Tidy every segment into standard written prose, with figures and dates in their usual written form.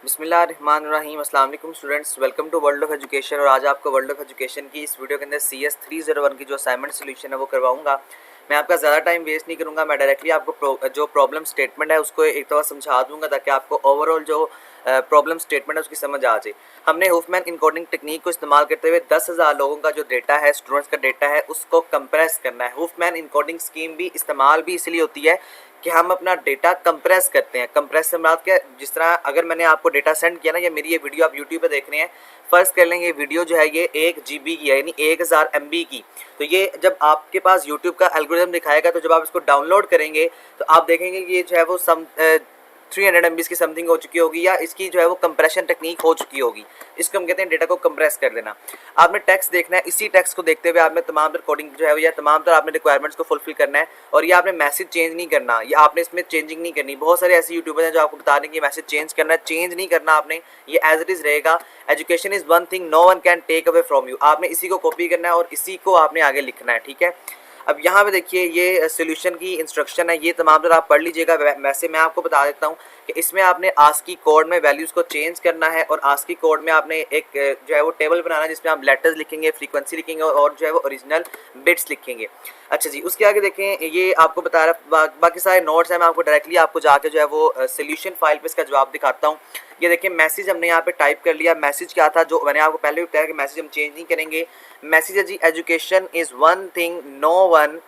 बिस्मिल्लाहिर्रहमानिर्रहीम। अस्सलाम वालेकुम students, welcome to world of education. और आज आपको वर्ल्ड ऑफ एजुकेशन की इस वीडियो के अंदर CS 301 की जो असाइनमेंट सोल्यूशन है वो करवाऊंगा। मैं आपका ज़्यादा टाइम वेस्ट नहीं करूंगा, मैं डायरेक्टली आपको जो प्रॉब्लम स्टेटमेंट है उसको एक दफ़ा समझा दूंगा ताकि आपको ओवरऑल जो प्रॉब्लम स्टेटमेंट है उसकी समझ आ जाए। हमने हुफमैन इनकोडिंग टेक्निक को इस्तेमाल करते हुए 10,000 लोगों का जो डेटा है, स्टूडेंट्स का डेटा है, उसको कंप्रेस करना है। हुफमैन इनकोडिंग स्कीम भी इस्तेमाल भी इसलिए होती है कि हम अपना डेटा कंप्रेस करते हैं। कंप्रेस से मुराद क्या, जिस तरह अगर मैंने आपको डेटा सेंड किया ना, या मेरी ये वीडियो आप यूट्यूब पे देख रहे हैं, फर्स्ट कर लेंगे वीडियो जो है ये 1 GB की है, यानी 1000 MB की। तो ये जब आपके पास यूट्यूब का एल्गोरिथम दिखाएगा तो जब आप इसको डाउनलोड करेंगे तो आप देखेंगे कि ये जो है वो 300 MB की समथिंग हो चुकी होगी, या इसकी जो है वो कंप्रेशन टेक्निक हो चुकी होगी। इसको हम कहते हैं डेटा को कंप्रेस कर देना। आपने टेक्स्ट देखना है, इसी टेक्स्ट को देखते हुए आपने तमाम तर कोडिंग जो है या तमाम तर आपने रिक्वायरमेंट्स को फुलफिल करना है। और ये आपने मैसेज चेंज नहीं करना, या आपने इसमें चेंजिंग नहीं करनी। बहुत सारे ऐसे यूट्यूबर हैं जो आपको बता देंगे मैसेज चेंज करना है, चेंज नहीं करना आपने, ये एज इट इज़ रहेगा। Education is one thing no one can take away from you. आपने इसी को कॉपी करना है और इसी को आपने आगे लिखना है, ठीक है। अब यहाँ पे देखिए ये सोल्यूशन की इंस्ट्रक्शन है, ये तमाम तरह आप पढ़ लीजिएगा। वैसे मैं आपको बता देता हूँ कि इसमें आपने आस्की कोड में वैल्यूज़ को चेंज करना है, और आस्की कोड में आपने एक जो है वो टेबल बनाना है जिसमें आप लेटर्स लिखेंगे, फ्रीक्वेंसी लिखेंगे और जो है वो ओरिजिनल बिट्स लिखेंगे। अच्छा जी, उसके आगे देखें, ये आपको बता रहा बाकी सारे नोट्स हैं। मैं आपको डायरेक्टली आपको जाके जो है वो सोल्यूशन फाइल पे इसका जवाब दिखाता हूँ। ये देखिए मैसेज हमने यहाँ पे टाइप कर लिया। मैसेज क्या था, जो मैंने आपको पहले भी बताया कि मैसेज हम चेंज नहीं करेंगे। मैसेज है जी, education is one thing no one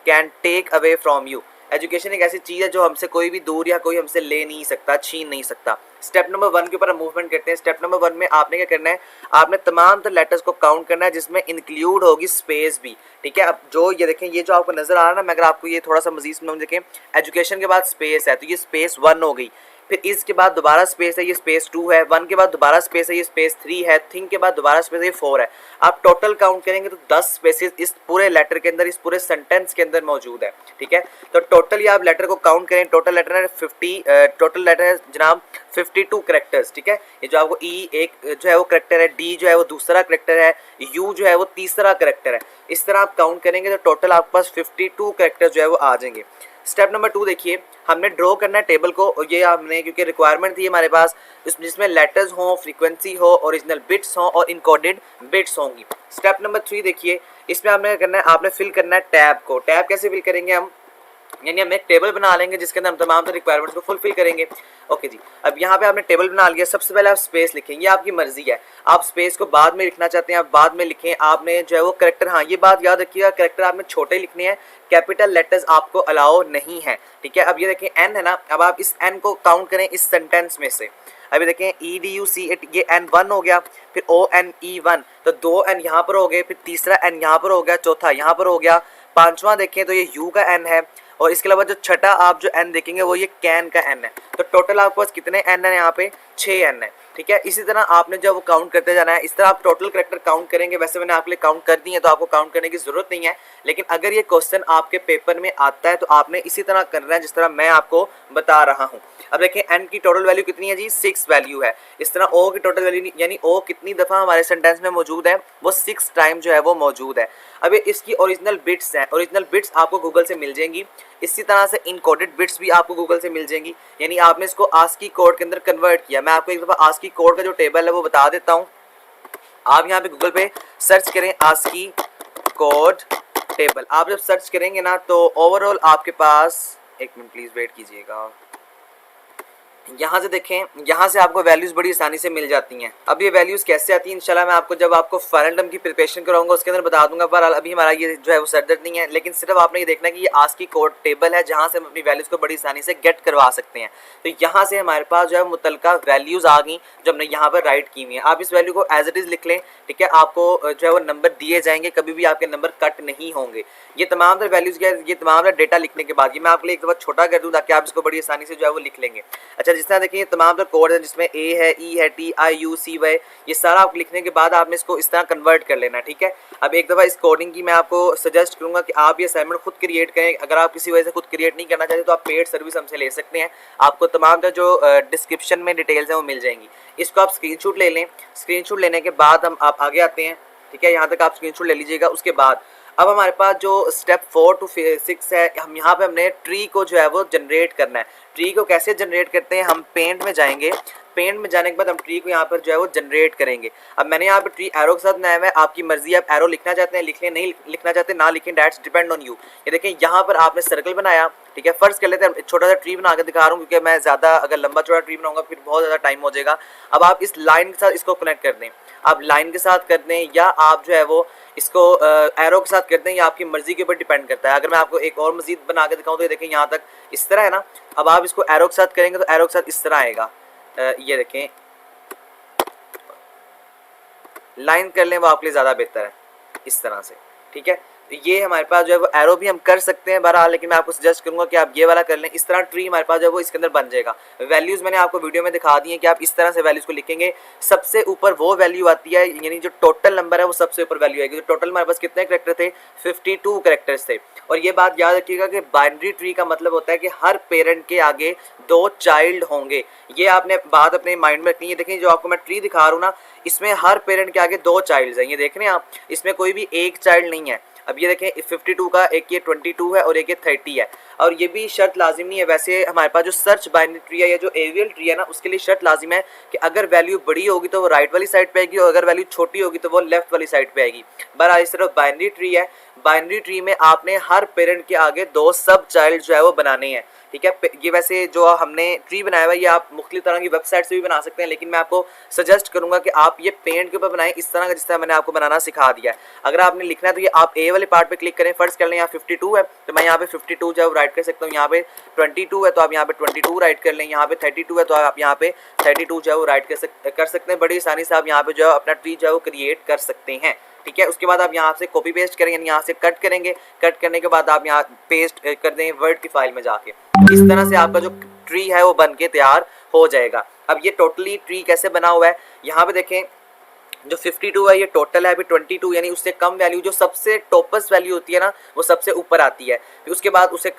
can take away from you. Education एक ऐसी चीज़ है जो हमसे कोई भी दूर या कोई हमसे ले नहीं सकता, छीन नहीं सकता। स्टेप नंबर 1 के ऊपर हम मूवमेंट करते हैं। स्टेप नंबर 1 में आपने क्या करना है, आपने तमाम तो लेटर्स को काउंट करना है जिसमें इंक्लूड होगी स्पेस भी, ठीक है। अब जो ये देखें, ये जो आपको नजर आ रहा है ना, मैं अगर आपको ये थोड़ा सा मजीद में देखें, एजुकेशन के बाद स्पेस है तो ये स्पेस 1 हो गई। फिर इसके बाद दोबारा स्पेस है, ये स्पेस 2 है। 1 के बाद दोबारा स्पेस है, ये स्पेस 3 है। थिंग के बाद दोबारा स्पेस है, ये 4 है। आप टोटल काउंट करेंगे तो 10 स्पेसेस इस पूरे लेटर के अंदर, इस पूरे सेंटेंस के अंदर मौजूद है, ठीक है। तो टोटली आप लेटर को काउंट करें, टोटल लेटर है 50, टोटल लेटर है जनाब 52 करेक्टर्स, ठीक है। ये जो आपको ई एक जो है वो करेक्टर है, डी जो है वो दूसरा करेक्टर है, यू जो है वो तीसरा करेक्टर है। इस तरह आप काउंट करेंगे तो टोटल आपके पास 52 करेक्टर्स जो है वो आ जाएंगे। स्टेप नंबर 2 देखिए, हमने ड्रॉ करना है टेबल को, और ये हमने क्योंकि रिक्वायरमेंट थी हमारे पास जिसमें लेटर्स हों, फ्रीक्वेंसी हो, ओरिजिनल बिट्स हों और इनकोडेड बिट्स होंगी। स्टेप नंबर 3 देखिए, इसमें आपने करना है, आपने फिल करना है टैब को। टैब कैसे फिल करेंगे हम, यानी हम एक टेबल बना लेंगे जिसके अंदर हम तमाम रिक्वायरमेंट्स को फुलफिल करेंगे। ओके जी, अब यहाँ पे आपने टेबल बना लिया। सबसे पहले आप स्पेस लिखेंगे, आपकी मर्जी है, आप स्पेस को बाद में लिखना चाहते हैं आप बाद में लिखें। आपने जो है वो करेक्टर, हाँ ये बात याद रखिएगा, करेक्टर आपने छोटे लिखने हैं, कैपिटल लेटर्स आपको अलाउ नहीं है, ठीक है। अब ये देखें एन है ना, अब आप इस एन को काउंट करें इस सेंटेंस में से। अभी देखें EDUC ये N1 हो गया, फिर ONE1, तो 2 N यहाँ पर हो गए, फिर तीसरा N यहाँ पर हो गया, चौथा यहाँ पर हो गया, पांचवा देखें तो ये U का N है, और इसके अलावा जो छठा आप जो N देखेंगे वो ये कैन का N है। तो टोटल आपके पास कितने N है, यहाँ पे 6 N है, ठीक है। इसी तरह आपने जब वो काउंट करते जाना है, इस तरह आप टोटल करेक्टर काउंट करेंगे। वैसे मैंने आपके लिए काउंट कर दी है तो आपको काउंट करने की जरूरत नहीं है, लेकिन अगर ये क्वेश्चन आपके पेपर में आता है तो आपने इसी तरह करना है जिस तरह मैं आपको बता रहा हूँ। अब देखें N की टोटल वैल्यू कितनी है जी, 6 वैल्यू है। इस तरह O की टोटल वैल्यू, यानी O कितनी दफ़ा हमारे सेंटेंस में मौजूद है, वो 6 टाइम जो है वो मौजूद है। अब इसकी ओरिजिनल बिट्स हैं, ओरिजिनल बिट्स आपको गूगल से मिल जाएंगी। इसी तरह से इनकोडेड बिट्स भी आपको गूगल से मिल जाएंगी, यानी आपने इसको आस्की कोड के अंदर कन्वर्ट किया। मैं आपको एक दफ़ा आस्की कोड का जो टेबल है वो बता देता हूँ। आप यहाँ पे गूगल पे सर्च करें आस्की कोड टेबल। आप जब सर्च करेंगे ना तो ओवरऑल आपके पास, एक मिनट प्लीज़ वेट कीजिएगा, यहाँ से देखें, यहाँ से आपको वैल्यूज़ बड़ी आसानी से मिल जाती हैं। अब ये वैल्यूज़ कैसे आती हैं इंशाल्लाह मैं आपको जब आपको फाइनल टर्म की प्रिपरेशन कराऊंगा उसके अंदर बता दूंगा। पर अभी हमारा ये जो है वो सरदर्द नहीं है, लेकिन सिर्फ आपने ये देखना है कि ये आस्की कोड टेबल है जहाँ से हम अपनी वैल्यूज़ को बड़ी आसानी से गेट करवा सकते हैं। तो यहाँ से हमारे पास जो है मुतलका वैल्यूज़ आ गई जो हमने यहाँ पर राइट की हुई हैं। आप इस वैल्यू को एज इट इज़ लिख लें, ठीक है। आपको जो है वो नंबर दिए जाएंगे, कभी भी आपके नंबर कट नहीं होंगे। ये तमाम वैल्यूज़ क्या, ये तमाम डेटा लिखने के बाद ये मैं आपके लिए एक दफ़ा छोटा कर दूँ ताकि आप इसको बड़ी आसानी से जो है वो लिख लेंगे। अच्छा, जिस तरह देखिए तमाम कोड है जिसमें A है, E है, TIUCY, ये सारा आप लिखने के बाद आपने इसको इस तरह कन्वर्ट कर लेना, ठीक है। अब एक दफ़ा इस कोडिंग की मैं आपको सजेस्ट करूंगा कि आप ये असाइनमेंट खुद क्रिएट करें। अगर आप किसी वजह से खुद क्रिएट नहीं करना चाहते तो आप पेड सर्विस हमसे ले सकते हैं। आपको तमाम जो डिस्क्रिप्शन में डिटेल्स हैं वो मिल जाएंगी। इसको आप स्क्रीनशॉट ले लें। स्क्रीनशॉट लेने के बाद हम आप आगे आते हैं, ठीक है। यहाँ तक आप स्क्रीनशॉट ले लीजिएगा। उसके बाद अब हमारे पास जो स्टेप 4 to 6 है, हम यहाँ पे हमने ट्री को जो है वो जनरेट करना है। ट्री को कैसे जनरेट करते हैं, हम पेंट में जाएंगे, पेंट में जाने के बाद हम ट्री को यहाँ पर जो है वो जनरेट करेंगे। अब मैंने यहाँ पे ट्री एरो के साथ बनाया हुआ है, आपकी मर्जी, आप एरो लिखना चाहते हैं लिख लें, नहीं लिखना चाहते ना लिखें, दैट्स डिपेंड ऑन यू। ये देखें यहाँ पर आपने सर्कल बनाया, ठीक है। फर्स्ट कर लेते हैं, छोटा सा ट्री बना के दिखा रहा हूँ क्योंकि मैं ज़्यादा अगर लंबा चौड़ा ट्री बनाऊंगा फिर बहुत ज़्यादा टाइम हो जाएगा। अब आप इस लाइन के साथ इसको कनेक्ट कर दें, आप लाइन के साथ कर दें या आप जो है वो इसको एरो के साथ कर दें, या आपकी मर्जी के ऊपर डिपेंड करता है। अगर मैं आपको एक और मजीद बना के दिखाऊँ तो ये देखें यहाँ तक इस तरह है ना। अब आप इसको एरो के साथ करेंगे तो एरो के साथ इस तरह आएगा, ये देखें लाइन कर लें वो आपके लिए ज़्यादा बेहतर है इस तरह से, ठीक है। तो ये हमारे पास जो है वो एरो भी हम कर सकते हैं बहरहाल, लेकिन मैं आपको सजेस्ट करूंगा कि आप ये वाला कर लें। इस तरह ट्री हमारे पास जो है वो इसके अंदर बन जाएगा। वैल्यूज़ मैंने आपको वीडियो में दिखा दी हैं कि आप इस तरह से वैल्यूज़ को लिखेंगे। सबसे ऊपर वो वैल्यू आती है, यानी जो टोटल नंबर है वो सबसे ऊपर वैल्यू आएगी। तो टोटल हमारे पास कितने करेक्टर थे, 52 करेक्टर्स थे। और ये बात याद रखिएगा कि बाइनरी ट्री का मतलब होता है कि हर पेरेंट के आगे 2 चाइल्ड होंगे। ये आपने बात अपने माइंड में रखनी है। देखें जो आपको मैं ट्री दिखा रहा हूँ ना, इसमें हर पेरेंट के आगे 2 चाइल्ड हैं, ये देख रहे हैं आप, इसमें कोई भी एक चाइल्ड नहीं है। अब ये देखें 52 का एक ये 22 है और एक ये 30 है। और ये भी शर्त लाजिम नहीं है, वैसे हमारे पास जो सर्च बाइनरी ट्री है या जो एवियल ट्री है ना, उसके लिए शर्त लाजिम है कि अगर वैल्यू बड़ी होगी तो वो राइट वाली साइड पे आएगी और अगर वैल्यू छोटी होगी तो वो लेफ्ट वाली साइड पे आएगी। बहरहाल इस तरह बाइनरी ट्री है, बाइनरी ट्री में आपने हर पेरेंट के आगे 2 सब चाइल्ड जो है वो बनाने हैं, ठीक है। ये वैसे जो हमने ट्री बनाया हुआ है ये आप मुख्तलिफ तरह की वेबसाइट से भी बना सकते हैं, लेकिन मैं आपको सजेस्ट करूंगा कि आप ये पेंट के ऊपर बनाएं इस तरह का जिस तरह मैंने आपको बनाना सिखा दिया है। अगर आपने लिखना है तो ये आप ए वाले पार्ट पे क्लिक करें, फर्स्ट कर लें यहाँ 52 है तो मैं यहाँ पे 52 जो है राइट कर सकता हूँ, यहाँ पे 22 है तो आप यहाँ पे 22 राइट कर लें, यहाँ पे 32 है तो आप यहाँ पे 32 जो है वो राइट कर सकते हैं। बड़ी आसानी से आप यहाँ पे जो है अपना ट्री जो है वो क्रिएट कर सकते हैं, ठीक है। उसके बाद आप यहाँ से कॉपी पेस्ट करेंगे, यानी यहाँ से कट करेंगे, कट करने के बाद आप यहाँ पेस्ट कर दें वर्ड की फाइल में जाके। इस तरह से आपका जो ट्री है वो बन के तैयार हो जाएगा। अब ये टोटली ट्री कैसे बना हुआ है, यहाँ पे देखें जो 52 है ये टोटल है, अभी 22 यानी उससे कम वैल्यू जो सबसे टॉपेस्ट वैल्यू होती है ना वो सबसे ऊपर आती है, फिर उसके बाद उससे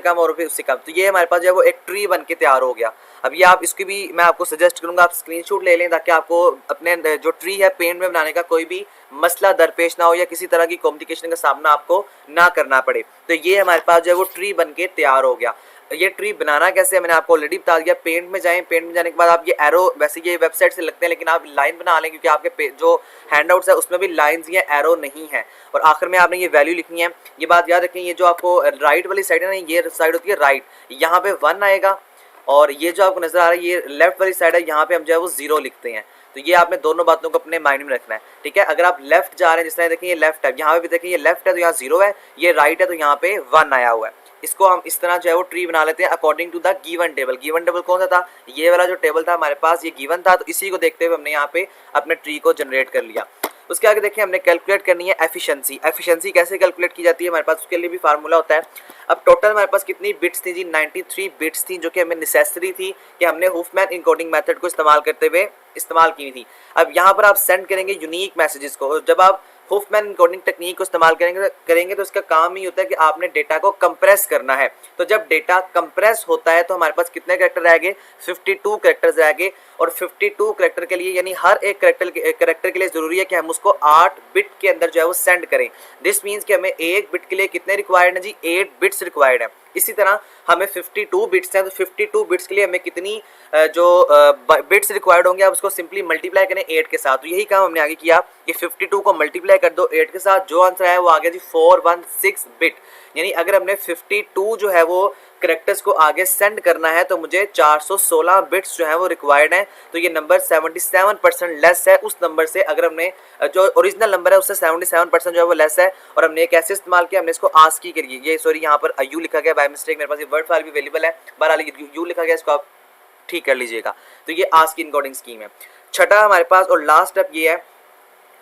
कम और फिर उससे कम। तो ये हमारे पास जो है वो एक ट्री बन के तैयार हो गया। अब ये आप इसकी भी मैं आपको सजेस्ट करूंगा आप स्क्रीनशॉट ले लें ताकि आपको अपने जो ट्री है पेंट में बनाने का कोई भी मसला दरपेश ना हो या किसी तरह की कॉम्प्लिकेशन का सामना आपको ना करना पड़े। तो ये हमारे पास जो है वो ट्री बन के तैयार हो गया। ये ट्री बनाना कैसे है मैंने आपको ऑलरेडी बता दिया। पेंट में जाएं, पेंट में जाने के बाद आप ये एरो, वैसे ये वेबसाइट से लगते हैं लेकिन आप लाइन बना लें क्योंकि आपके जो हैंडआउट्स है उसमें भी लाइंस ही हैं, एरो नहीं है। और आखिर में आपने ये वैल्यू लिखनी है। ये बात याद रखें, ये जो आपको राइट वाली साइड है ना, ये साइड होती है राइट, यहाँ पे 1 आएगा और ये जो आपको नजर आ रहा है ये लेफ्ट वाली साइड है, यहाँ पे हम जो है वो 0 लिखते हैं। तो ये आपने दोनों बातों को अपने माइंड में रखना है, ठीक है। अगर आप लेफ्ट जा रहे हैं, जिस तरह देखें ये लेफ्ट है, यहाँ पे भी देखें ये लेफ्ट है तो यहाँ 0 है, ये राइट है तो यहाँ पे 1 आया हुआ है। इसको हम इस तरह जो है वो ट्री बना लेते हैं according to the given table. Given table कौन सा था, ये वाला जो टेबल था हमारे पास ये गिवन था, तो इसी को देखते हुए हमने यहाँ पे अपने ट्री को जनरेट कर लिया। उसके आगे देखिए हमने कैलकुलेट करनी है एफिशिएंसी। एफिशिएंसी कैसे कैलकुलेट की जाती है हमारे पास, उसके लिए भी फार्मूला होता है। अब टोटल हमारे पास कितनी बिट्स थी जी, 93 बिट्स थी जो कि हमें नेसेसरी थी कि हमने हुफमैन इनकोडिंग मेथड को इस्तेमाल करते हुए इस्तेमाल की थी। अब यहाँ पर आप सेंड करेंगे यूनिक मैसेजेस को, जब आप हुफमैन इनकोडिंग टेक्निक को इस्तेमाल करेंगे तो इसका काम ही होता है कि आपने डेटा को कंप्रेस करना है। तो जब डेटा कंप्रेस होता है तो हमारे पास कितने कैरेक्टर रहेंगे, 52 कैरेक्टर्स रहेंगे। और 52 कैरेक्टर के लिए यानी हर एक कैरेक्टर के लिए जरूरी है कि हम उसको 8 बिट के अंदर जो है वो सेंड करें। दिस मीन्स कि हमें एक बिट के लिए कितने रिक्वायर्ड है जी, 8 बिट्स रिक्वायर्ड है। इसी तरह हमें 52 बिट्स हैं तो 52 बिट्स के लिए हमें कितनी जो बिट्स रिक्वायर्ड होंगे आप उसको सिंपली मल्टीप्लाई करें 8 के साथ। तो यही काम हमने आगे किया कि 52 को मल्टीप्लाई कर दो 8 के साथ, जो आंसर आया वो आ गया जी 416 बिट। यानी अगर हमने 52 जो है वो करेक्टर्स को आगे सेंड करना है तो मुझे 416 बिट्स जो है वो रिक्वायर्ड हैं। तो ये नंबर 77% लेस है उस नंबर से, अगर हमने जो ओरिजिनल नंबर है उससे 77% जो है वो लेस है। और हमने कैसे इस्तेमाल किया, हमने इसको आस्की करिए, ये सॉरी यहाँ पर यू लिखा गया बाय मिस्टेक, मेरे पास ये वर्ड फाइल भी अवेलेबल है, बहरहाल यू लिखा गया, इसको आप ठीक कर लीजिएगा। तो ये आस्की इनकोडिंग स्कीम है। छठा हमारे पास और लास्ट स्टेप ये है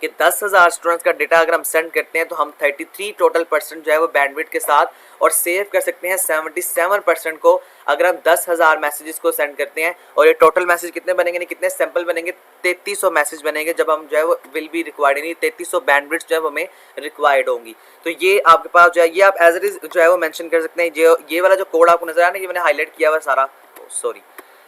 कि 10,000 स्टूडेंट्स का डेटा अगर हम सेंड करते हैं तो हम 33 टोटल % जो है वो बैंडविड्थ के साथ और सेव कर सकते हैं 77% को अगर हम 10,000 मैसेजेस को सेंड करते हैं। और ये टोटल मैसेज कितने बनेंगे, नहीं कितने सैंपल बनेंगे, 3300 मैसेज बनेंगे जब हम जो है वो विल बी रिक्वायर्ड, यानी 3300 बैंडविड्थ जो है वो हमें रिक्वायर्ड होंगी। तो ये आपके पास जो है ये आप एज इट इज जो है वो मेंशन कर सकते हैं। जो ये वाला जो कोड आपको नजर आ रहा है, ये मैंने हाईलाइट किया हुआ सारा, सॉरी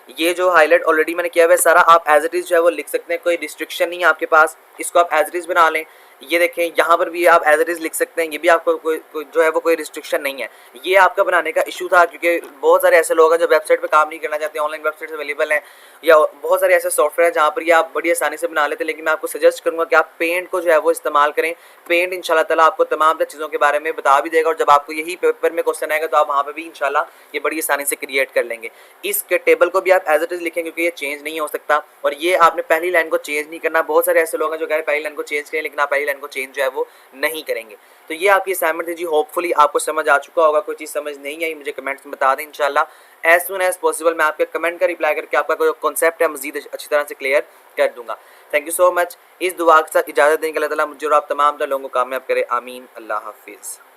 ये जो हाईलाइट ऑलरेडी मैंने किया हुआ है सारा आप एज इट इज जो है वो लिख सकते हैं, कोई रिस्ट्रिक्शन नहीं है आपके पास, इसको आप एज इट इज बना लें। ये देखें यहाँ पर भी आप एज इट इज़ लिख सकते हैं, ये भी आपको कोई जो है वो कोई रिस्ट्रिक्शन नहीं है। ये आपका बनाने का इशू था क्योंकि बहुत सारे ऐसे लोग हैं जो वेबसाइट पे काम नहीं करना चाहते, ऑनलाइन वेबसाइट अवेलेबल हैं या बहुत सारे ऐसे सॉफ्टवेयर हैं जहाँ पर ये आप बड़ी आसानी से बना लेते हैं। लेकिन मैं आपको सजेस्ट करूँगा कि आप पेंट को जो है वो इस्तेमाल करें। पेंट इंशाल्लाह ताला आपको तमाम चीज़ों के बारे में बता भी देगा और जब आपको यही पेपर में क्वेश्चन आएगा तो आप वहाँ पर भी इंशाल्लाह ये बड़ी आसानी से क्रिएट कर लेंगे। इस टेबल को भी आप एज इट इज़ लिखें क्योंकि ये चेंज नहीं हो सकता और ये आपने पहली लाइन को चेंज नहीं करना। बहुत सारे ऐसे लोग हैं जो कह रहे हैं पहली लाइन को चेंज करें, लेकिन आप पहली लाइन को चेंज जो है वो नहीं करेंगे। तो ये आपकी असाइनमेंट थी जी, होपफुली आपको समझ आ चुका होगा। कोई चीज़ समझ नहीं आई मुझे कमेंट्स में बता दें, इंशाल्लाह एज सुन एज पॉसिबल मैं आपके कमेंट का रिप्लाई करके आपका कोई कॉन्सेप्ट है मजीद अच्छी तरह से क्लियर कर दूंगा। Thank you so much. इस दुआ के साथ इजाज़त दें कि अल्लाह ताला मुझे और आप तमाम लोगों को कामयाब करे, आमीन। अल्लाह हाफिज़।